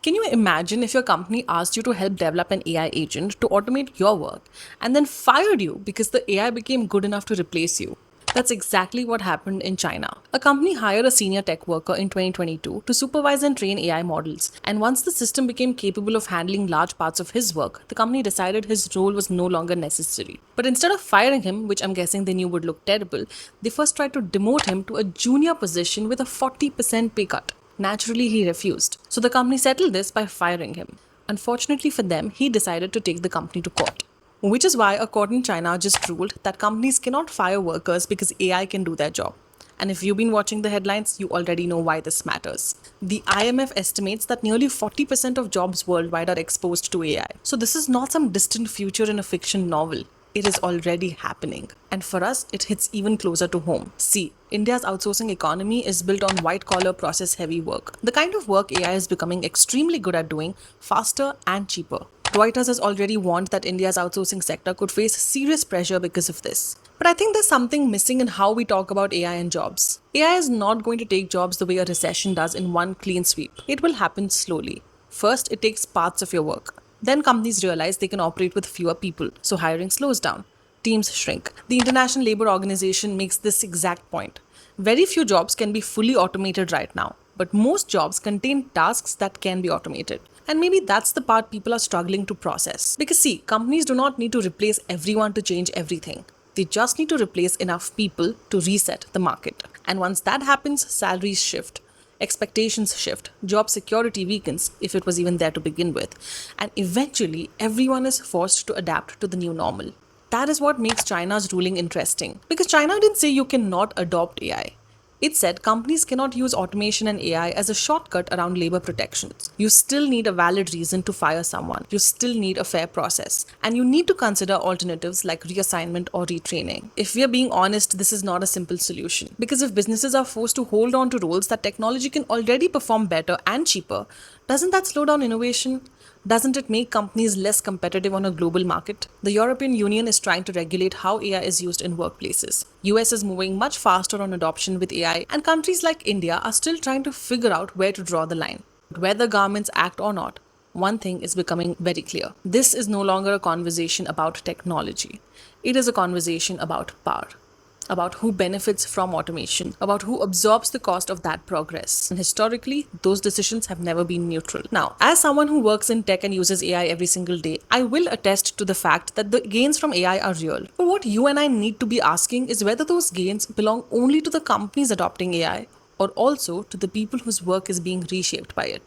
Can you imagine if your company asked you to help develop an AI agent to automate your work and then fired you because the AI became good enough to replace you? That's exactly what happened in China. A company hired a senior tech worker in 2022 to supervise and train AI models. And once the system became capable of handling large parts of his work, the company decided his role was no longer necessary. But instead of firing him, which I'm guessing they knew would look terrible, they first tried to demote him to a junior position with a 40% pay cut. Naturally, he refused. So the company settled this by firing him. Unfortunately for them, he decided to take the company to court. Which is why a court in China just ruled that companies cannot fire workers because AI can do their job. And if you've been watching the headlines, you already know why this matters. The IMF estimates that nearly 40% of jobs worldwide are exposed to AI. So this is not some distant future in a fiction novel. It is already happening. And for us, it hits even closer to home. See, India's outsourcing economy is built on white collar, process heavy work. The kind of work AI is becoming extremely good at doing, faster and cheaper. Reuters has already warned that India's outsourcing sector could face serious pressure because of this. But I think there's something missing in how we talk about AI and jobs. AI is not going to take jobs the way a recession does in one clean sweep. It will happen slowly. First, it takes parts of your work. Then companies realize they can operate with fewer people, so hiring slows down. Teams shrink. The International Labour Organization makes this exact point. Very few jobs can be fully automated right now, but most jobs contain tasks that can be automated. And maybe that's the part people are struggling to process. Because see, companies do not need to replace everyone to change everything. They just need to replace enough people to reset the market. And once that happens, salaries shift. Expectations shift, job security weakens if it was even there to begin with, and eventually everyone is forced to adapt to the new normal. That is what makes China's ruling interesting. Because China didn't say you cannot adopt AI. It said companies cannot use automation and AI as a shortcut around labor protections. You still need a valid reason to fire someone. You still need a fair process. And you need to consider alternatives like reassignment or retraining. If we are being honest, this is not a simple solution. Because if businesses are forced to hold on to roles that technology can already perform better and cheaper, doesn't that slow down innovation? Doesn't it make companies less competitive on a global market? The European Union is trying to regulate how AI is used in workplaces. US is moving much faster on adoption with AI, and countries like India are still trying to figure out where to draw the line. Whether governments act or not, one thing is becoming very clear. This is no longer a conversation about technology. It is a conversation about power, about who benefits from automation, about who absorbs the cost of that progress. And historically, those decisions have never been neutral. Now, as someone who works in tech and uses AI every single day, I will attest to the fact that the gains from AI are real. But what you and I need to be asking is whether those gains belong only to the companies adopting AI or also to the people whose work is being reshaped by it.